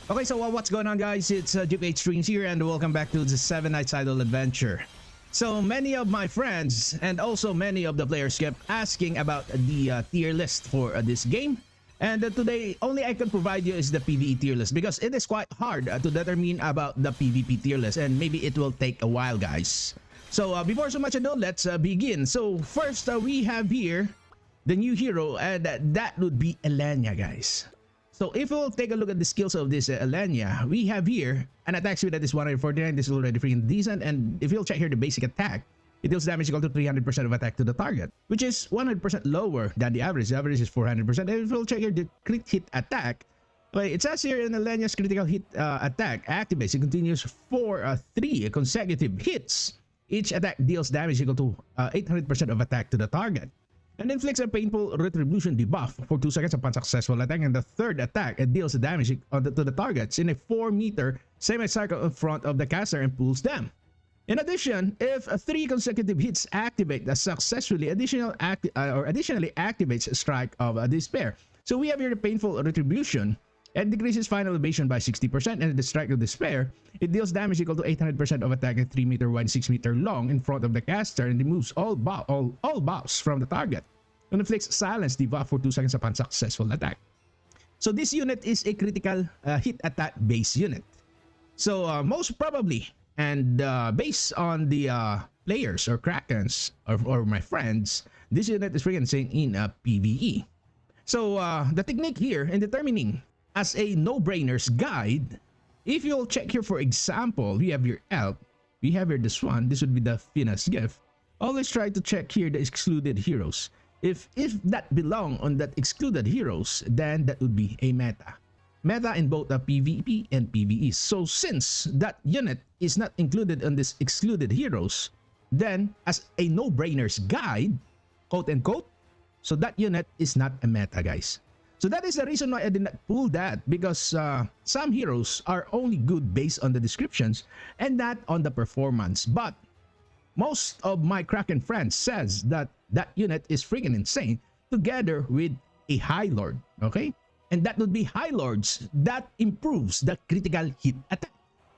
Okay, so what's going on, guys? It's GPH Streams here, and welcome back to the 7 Nights Idle Adventure. So many of my friends and also many of the players kept asking about the tier list for this game, and today only I can provide you is the PVE tier list because it is quite hard to determine about the PvP tier list, and maybe it will take a while, guys. So before so much ado, let's begin. So first we have here the new hero, and that would be Elenia, guys. So if we'll take a look at the skills of this Elenia, we have here an attack speed that is 149. This is already freaking decent. And if you'll check here the basic attack, it deals damage equal to 300% of attack to the target, which is 100% lower than the average. The average is 400%. And if we'll check here the crit hit attack, okay, it says here in Elenia's critical hit attack activates. It continues for 3 consecutive hits. Each attack deals damage equal to 800% of attack to the target, and inflicts a painful retribution debuff for 2 seconds upon successful attack. And the third attack, it deals damage to the targets in a 4-meter semicircle in front of the caster and pulls them. In addition, if 3 consecutive hits activate successfully, additionally activates Strike of Despair. So we have here the painful retribution, and decreases final evasion by 60%, and the Strike of Despair, it deals damage equal to 800% of attack at 3-meter wide, 6-meter long in front of the caster, and removes all buffs from the target, and inflicts silence debuff for 2 seconds upon successful attack. So this unit is a critical hit attack base unit. So most probably, and based on the players or Krakens or my friends, this unit is freaking insane in PvE. So the technique here in determining as a no-brainers guide, if you'll check here, for example, we have your elk, we have here this one, this would be the Finesse gift. Always try to check here the excluded heroes. If that belong on that excluded heroes, then that would be a meta. Meta in both the PvP and PvE. So since that unit is not included on this excluded heroes, then as a no-brainers guide, quote unquote, so that unit is not a meta, guys. So that is the reason why I did not pull that, because some heroes are only good based on the descriptions and not on the performance. But most of my Kraken friends says that that unit is freaking insane together with a Highlord, okay? And that would be Highlords that improves the critical hit attack.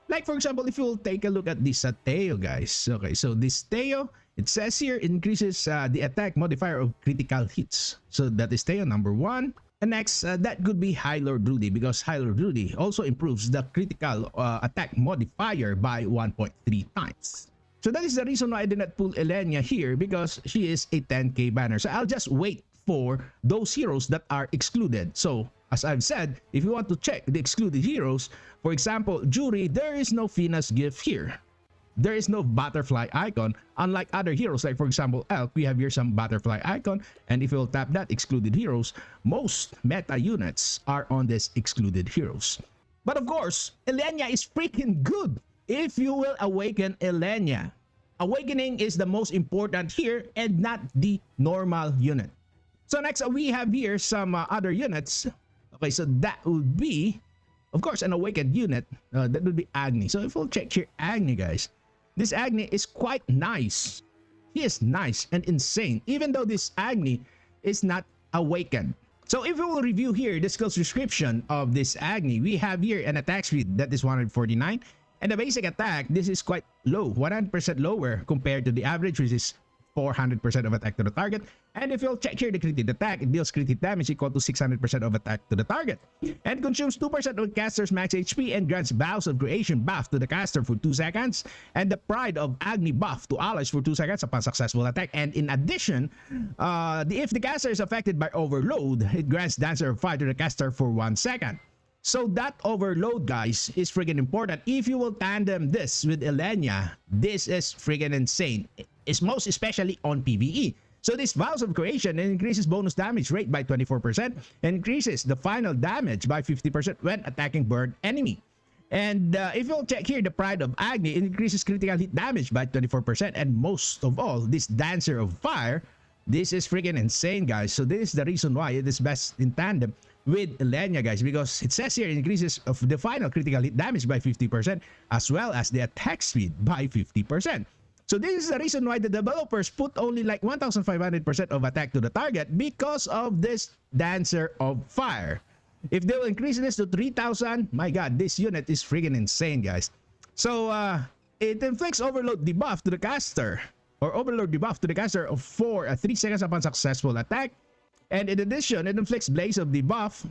Like for example, if you'll take a look at this Teo, guys. Okay, so this Teo, it says here increases the attack modifier of critical hits. So that is Teo number 1. And next, that could be Highlord Rudy, because Highlord Rudy also improves the critical attack modifier by 1.3 times. So that is the reason why I did not pull Elenia here, because she is a 10k banner. So I'll just wait for those heroes that are excluded. So as I've said, if you want to check the excluded heroes, for example, Jury, there is no Finesse gift here. There is no butterfly icon, unlike other heroes, like for example Elk, we have here some butterfly icon, and if you'll tap that excluded heroes, most meta units are on this excluded heroes. But of course, Elenia is freaking good if you will awaken Elenia. Awakening is the most important here and not the normal unit. So next we have here some other units. Okay, so that would be, of course, an awakened unit. That would be Agny. So if we'll check here Agny, guys, this Agny is quite nice. He is nice and insane, even though this Agny is not awakened. So if we will review here the skills description of this Agny, we have here an attack speed that is 149. And the basic attack, this is quite low, 100% lower compared to the average, which is 400% of attack to the target. And if you'll check here the crit hit attack, it deals crit hit damage equal to 600% of attack to the target, and consumes 2% of the caster's max HP, and grants Vows of Creation buff to the caster for 2 seconds, and the Pride of Agny buff to allies for 2 seconds upon successful attack. And in addition, if the caster is affected by overload, it grants Dancer of Fire to the caster for 1 second. So that overload, guys, is freaking important. If you will tandem this with Elenia, this is freaking insane. It's most especially on PvE. So this Vows of Creation increases bonus damage rate by 24% and increases the final damage by 50% when attacking burned enemy. And if you'll check here the Pride of Agny, it increases critical hit damage by 24%. And most of all, this Dancer of Fire, this is freaking insane, guys. So this is the reason why it is best in tandem with Elenia, guys, because it says here it increases of the final critical hit damage by 50% as well as the attack speed by 50%. So this is the reason why the developers put only like 1,500% of attack to the target, because of this Dancer of Fire. If they will increase this to 3,000, my god, this unit is freaking insane, guys. So it inflicts overload debuff to the caster, or overload debuff to the caster for 3 seconds upon successful attack. And in addition, it inflicts blaze debuff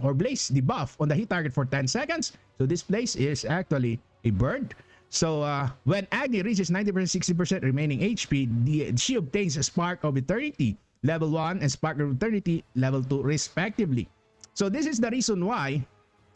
on the hit target for 10 seconds. So this blaze is actually a bird. So when Agny reaches 90%, 60% remaining HP, she obtains a Spark of Eternity level 1 and Spark of Eternity level 2 respectively. So this is the reason why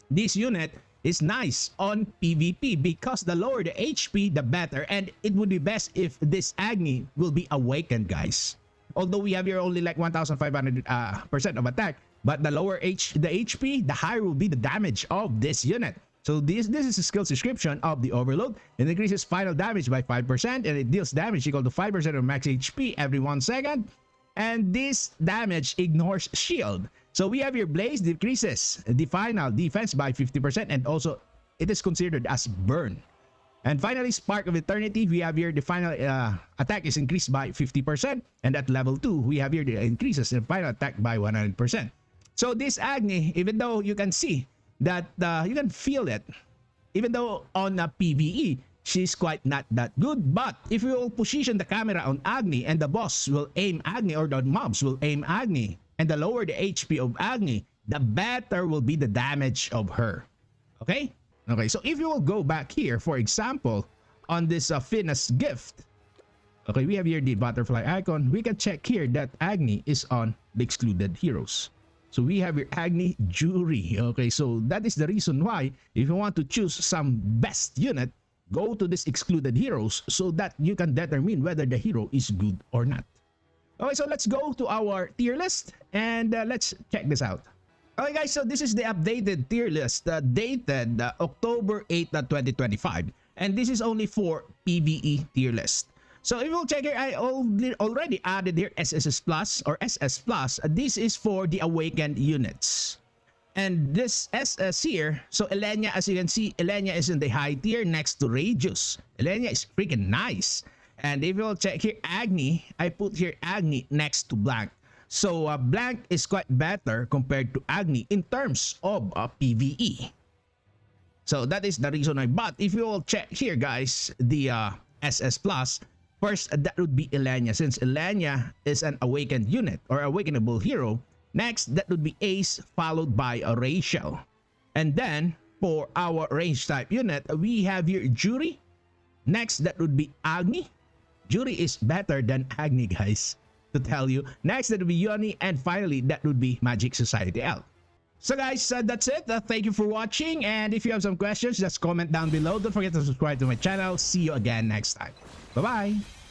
this unit is nice on PvP, because the lower the HP, the better. And it would be best if this Agny will be awakened, guys. Although we have here only like 1,500% of attack, but the lower the HP, the higher will be the damage of this unit. So this is a skill description of the overload. It increases final damage by 5%, and it deals damage equal to 5% of max HP every 1 second. And this damage ignores shield. So we have your blaze decreases the final defense by 50%, and also it is considered as burn. And finally, Spark of Eternity, we have here the final attack is increased by 50%, and at level 2, we have here the increases the final attack by 100%. So this Agny, even though you can see that you can feel it, even though on PvE, she's quite not that good. But if you will position the camera on Agny and the boss will aim Agny, or the mobs will aim Agny, and the lower the HP of Agny, the better will be the damage of her. Okay? Okay, so if you will go back here, for example, on this Finna's gift, okay, we have here the butterfly icon. We can check here that Agny is on the excluded heroes. So we have your Agny jury. Okay, so that is the reason why if you want to choose some best unit, go to this excluded heroes so that you can determine whether the hero is good or not. Okay, so let's go to our tier list and let's check this out. Okay guys, so this is the updated tier list dated October 8, 2025. And this is only for PVE tier list. So if you'll check here, I already added here SSS Plus or SS Plus. This is for the awakened units. And this SS here, so Elenia, as you can see, Elenia is in the high tier next to Radius. Elenia is freaking nice. And if you'll check here, Agny, I put here Agny next to Blank. So Blank is quite better compared to Agny in terms of PvE. So that is the reason why. But if you will check here, guys, the SS Plus, first that would be Elenia, since Elenia is an awakened unit or awakenable hero. Next, that would be Ace, followed by a Rachel. And then for our range type unit, we have here Jury. Next, that would be Agny. Jury is better than Agny, guys, to tell you. Next, that would be Yoni. And finally, that would be Magic Society L. So guys, that's it. Thank you for watching. And if you have some questions, just comment down below. Don't forget to subscribe to my channel. See you again next time. Bye-bye.